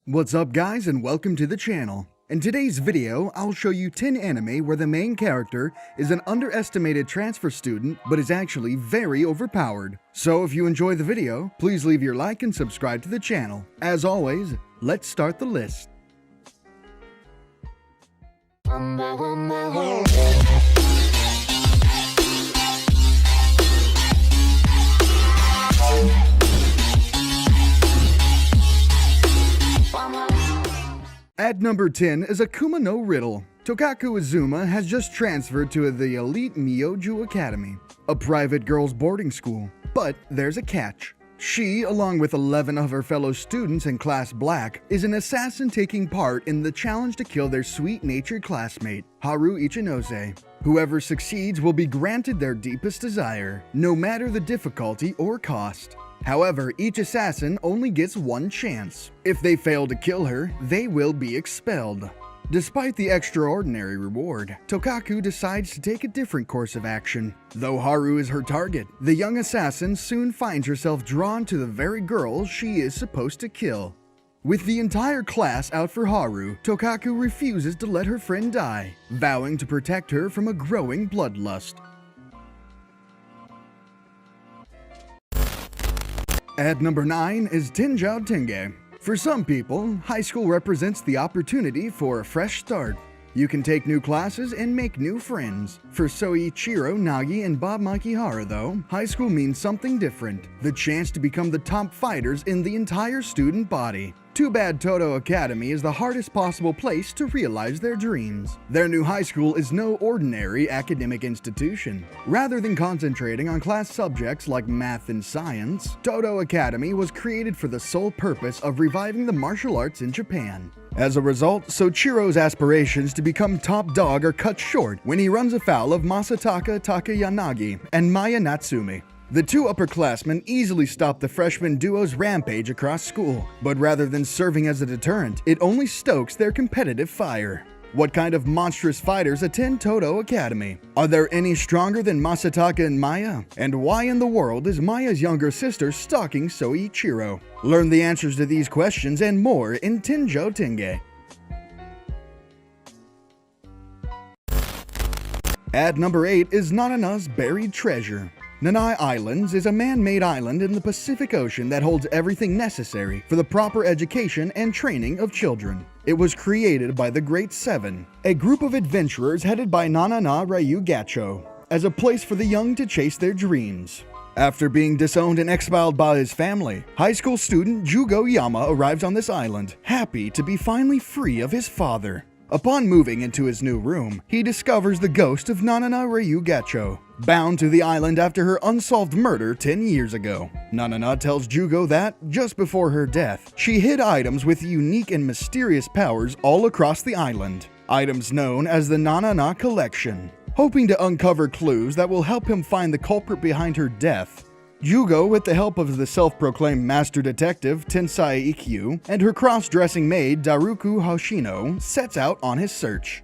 What's up guys, and welcome to the channel. In today's video, I'll show you 10 anime where the main character is an underestimated transfer student but is actually very overpowered. So if you enjoy the video, please leave your like and subscribe to the channel. As always, let's start the list. At number 10 is Akuma no Riddle. Tokaku Azuma has just transferred to the elite Myoju Academy, a private girls' boarding school. But there's a catch. She, along with 11 of her fellow students in Class Black, is an assassin taking part in the challenge to kill their sweet-natured classmate, Haru Ichinose. Whoever succeeds will be granted their deepest desire, no matter the difficulty or cost. However, each assassin only gets one chance. If they fail to kill her, they will be expelled. Despite the extraordinary reward, Tokaku decides to take a different course of action. Though Haru is her target, the young assassin soon finds herself drawn to the very girl she is supposed to kill. With the entire class out for Haru, Tokaku refuses to let her friend die, vowing to protect her from a growing bloodlust. At number 9 is Tenjou Tenge. For some people, high school represents the opportunity for a fresh start. You can take new classes and make new friends. For Soichiro, Nagi, and Bob Makihara though, high school means something different. The chance to become the top fighters in the entire student body. Too bad Todo Academy is the hardest possible place to realize their dreams. Their new high school is no ordinary academic institution. Rather than concentrating on class subjects like math and science, Todo Academy was created for the sole purpose of reviving the martial arts in Japan. As a result, Soichiro's aspirations to become top dog are cut short when he runs afoul of Masataka Takayanagi and Maya Natsumi. The two upperclassmen easily stop the freshman duo's rampage across school, but rather than serving as a deterrent, it only stokes their competitive fire. What kind of monstrous fighters attend Todo Academy? Are there any stronger than Masataka and Maya? And why in the world is Maya's younger sister stalking Soichiro? Learn the answers to these questions and more in Tenjou Tenge. At number 8 is Nanana's Buried Treasure. Nanai Islands is a man-made island in the Pacific Ocean that holds everything necessary for the proper education and training of children. It was created by the Great Seven, a group of adventurers headed by Nanana Ryu Gacho, as a place for the young to chase their dreams. After being disowned and exiled by his family, high school student Jugo Yama arrives on this island, happy to be finally free of his father. Upon moving into his new room, he discovers the ghost of Nanana Ryu Gacho, bound to the island after her unsolved murder 10 years ago. Nanana tells Jugo that, just before her death, she hid items with unique and mysterious powers all across the island, items known as the Nanana Collection. Hoping to uncover clues that will help him find the culprit behind her death, Jugo, with the help of the self-proclaimed master detective Tensai Ikkyu and her cross-dressing maid Daruku Hoshino, sets out on his search.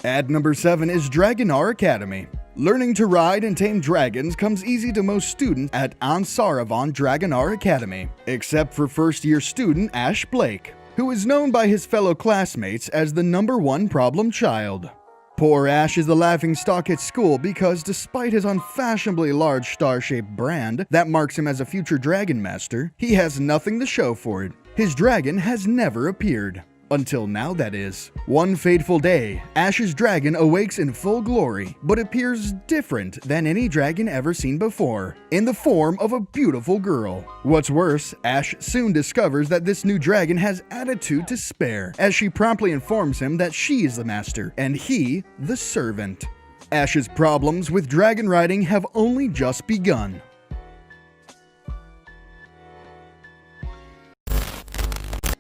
At number 7 is Dragonar Academy. Learning to ride and tame dragons comes easy to most students at Ansaravan Dragonar Academy, except for first-year student Ash Blake, who is known by his fellow classmates as the #1 problem child. Poor Ash is the laughingstock at school because despite his unfashionably large star-shaped brand that marks him as a future dragon master, he has nothing to show for it. His dragon has never appeared. Until now, that is. One fateful day, Ash's dragon awakes in full glory, but appears different than any dragon ever seen before, in the form of a beautiful girl. What's worse, Ash soon discovers that this new dragon has attitude to spare, as she promptly informs him that she is the master, and he, the servant. Ash's problems with dragon riding have only just begun.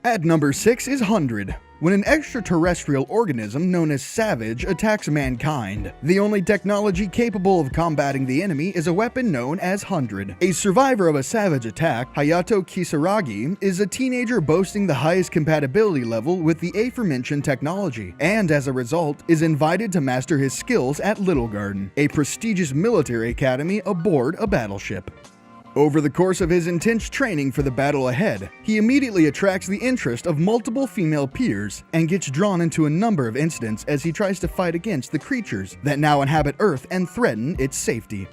At number 6 is 100. When an extraterrestrial organism known as Savage attacks mankind, the only technology capable of combating the enemy is a weapon known as 100. A survivor of a Savage attack, Hayato Kisaragi, is a teenager boasting the highest compatibility level with the aforementioned technology, and as a result, is invited to master his skills at Little Garden, a prestigious military academy aboard a battleship. Over the course of his intense training for the battle ahead, he immediately attracts the interest of multiple female peers and gets drawn into a number of incidents as he tries to fight against the creatures that now inhabit Earth and threaten its safety.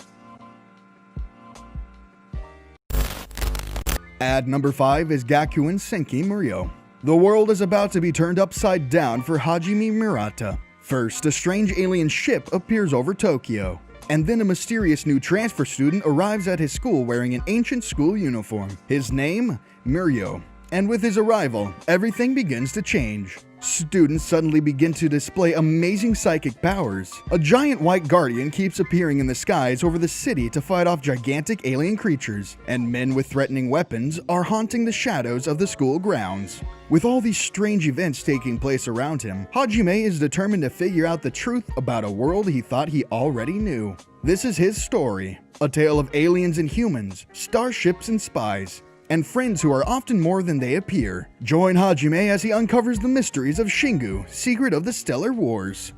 At number 5 is Gakuen Senki Muryo. The world is about to be turned upside down for Hajime Murata. First, a strange alien ship appears over Tokyo, and then a mysterious new transfer student arrives at his school wearing an ancient school uniform. His name? Muryo. And with his arrival, everything begins to change. Students suddenly begin to display amazing psychic powers. A giant white guardian keeps appearing in the skies over the city to fight off gigantic alien creatures, and men with threatening weapons are haunting the shadows of the school grounds. With all these strange events taking place around him, Hajime is determined to figure out the truth about a world he thought he already knew. This is his story, a tale of aliens and humans, starships and spies, and friends who are often more than they appear. Join Hajime as he uncovers the mysteries of Shingu, Secret of the Stellar Wars.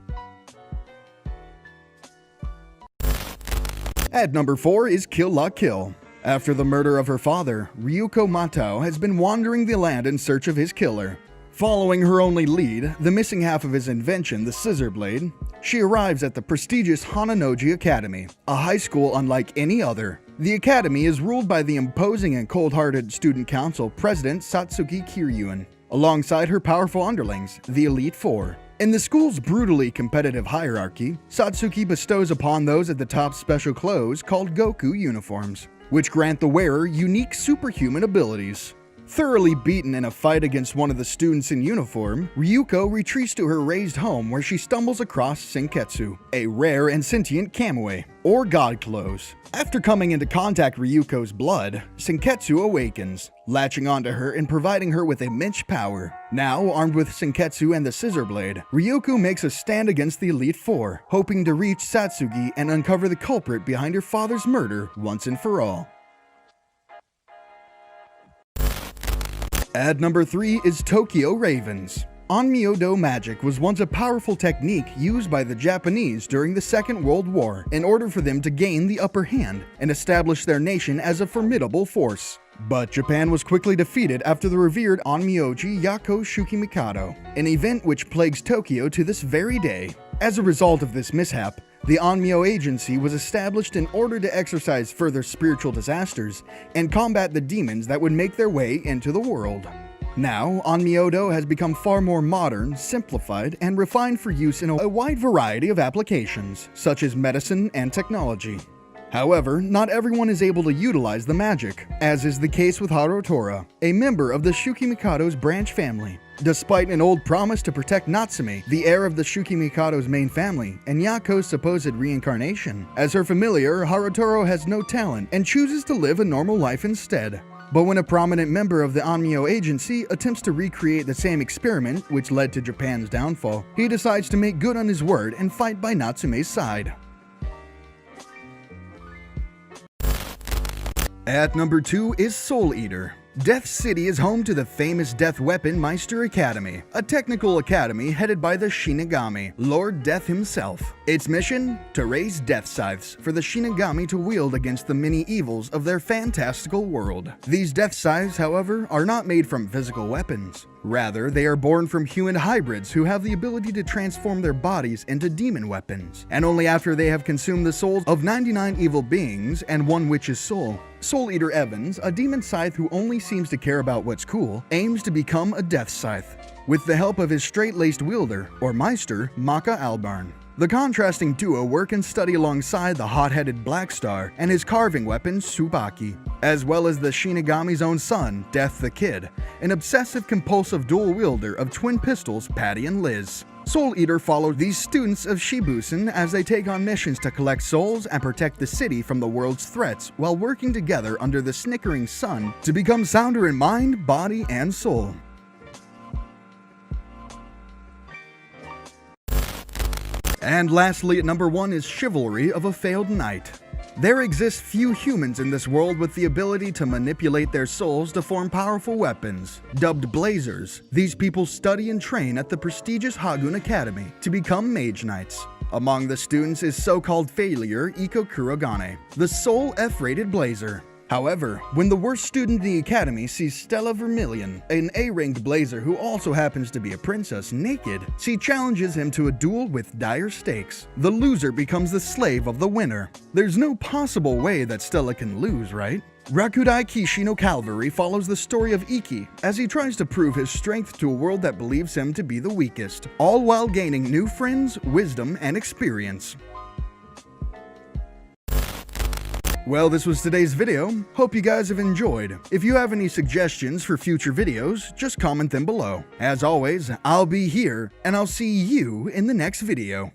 At number 4 is Kill La Kill. After the murder of her father, Ryuko Matao has been wandering the land in search of his killer. Following her only lead, the missing half of his invention, the scissor blade, she arrives at the prestigious Hananoji Academy, a high school unlike any other. The academy is ruled by the imposing and cold-hearted student council president Satsuki Kiryuin, alongside her powerful underlings, the Elite Four. In the school's brutally competitive hierarchy, Satsuki bestows upon those at the top special clothes called Goku uniforms, which grant the wearer unique superhuman abilities. Thoroughly beaten in a fight against one of the students in uniform, Ryuko retreats to her raised home where she stumbles across Senketsu, a rare and sentient kamui, or god clothes. After coming into contact with Ryuko's blood, Senketsu awakens, latching onto her and providing her with immense power. Now, armed with Senketsu and the scissor blade, Ryuko makes a stand against the Elite Four, hoping to reach Satsuki and uncover the culprit behind her father's murder once and for all. At number 3 is Tokyo Ravens. Onmyo-do magic was once a powerful technique used by the Japanese during the Second World War in order for them to gain the upper hand and establish their nation as a formidable force. But Japan was quickly defeated after the revered Onmyoji Yako Shukimikado, an event which plagues Tokyo to this very day. As a result of this mishap, the Onmyo Agency was established in order to exercise further spiritual disasters and combat the demons that would make their way into the world. Now, Onmyo-do has become far more modern, simplified, and refined for use in a wide variety of applications, such as medicine and technology. However, not everyone is able to utilize the magic, as is the case with Harutora, a member of the Shukimikado's branch family. Despite an old promise to protect Natsume, the heir of the Shukimikado's main family, and Yako's supposed reincarnation, as her familiar, Harutora has no talent and chooses to live a normal life instead. But when a prominent member of the Onmyo Agency attempts to recreate the same experiment which led to Japan's downfall, he decides to make good on his word and fight by Natsume's side. At number 2 is Soul Eater. Death City is home to the famous Death Weapon Meister Academy, a technical academy headed by the Shinigami, Lord Death himself. Its mission? To raise death scythes for the Shinigami to wield against the many evils of their fantastical world. These death scythes, however, are not made from physical weapons. Rather, they are born from human hybrids who have the ability to transform their bodies into demon weapons, and only after they have consumed the souls of 99 evil beings and one witch's soul. Soul Eater Evans, a demon scythe who only seems to care about what's cool, aims to become a death scythe, with the help of his straight-laced wielder, or Meister, Maka Albarn. The contrasting duo work and study alongside the hot-headed Black Star and his carving weapon, Tsubaki, as well as the Shinigami's own son, Death the Kid, an obsessive-compulsive dual wielder of twin pistols, Patty and Liz. Soul Eater followed these students of Shibusen as they take on missions to collect souls and protect the city from the world's threats while working together under the snickering sun to become sounder in mind, body, and soul. And lastly, at number 1 is Chivalry of a Failed Knight. There exist few humans in this world with the ability to manipulate their souls to form powerful weapons. Dubbed Blazers, these people study and train at the prestigious Hagun Academy to become Mage Knights. Among the students is so-called failure Iko Kurogane, the sole F-rated Blazer. However, when the worst student in the academy sees Stella Vermilion, an A-ranked blazer who also happens to be a princess, naked, she challenges him to a duel with dire stakes. The loser becomes the slave of the winner. There's no possible way that Stella can lose, right? Rakudai Kishino Calvary follows the story of Iki as he tries to prove his strength to a world that believes him to be the weakest, all while gaining new friends, wisdom, and experience. Well, this was today's video. Hope you guys have enjoyed. If you have any suggestions for future videos, just comment them below. As always, I'll be here, and I'll see you in the next video.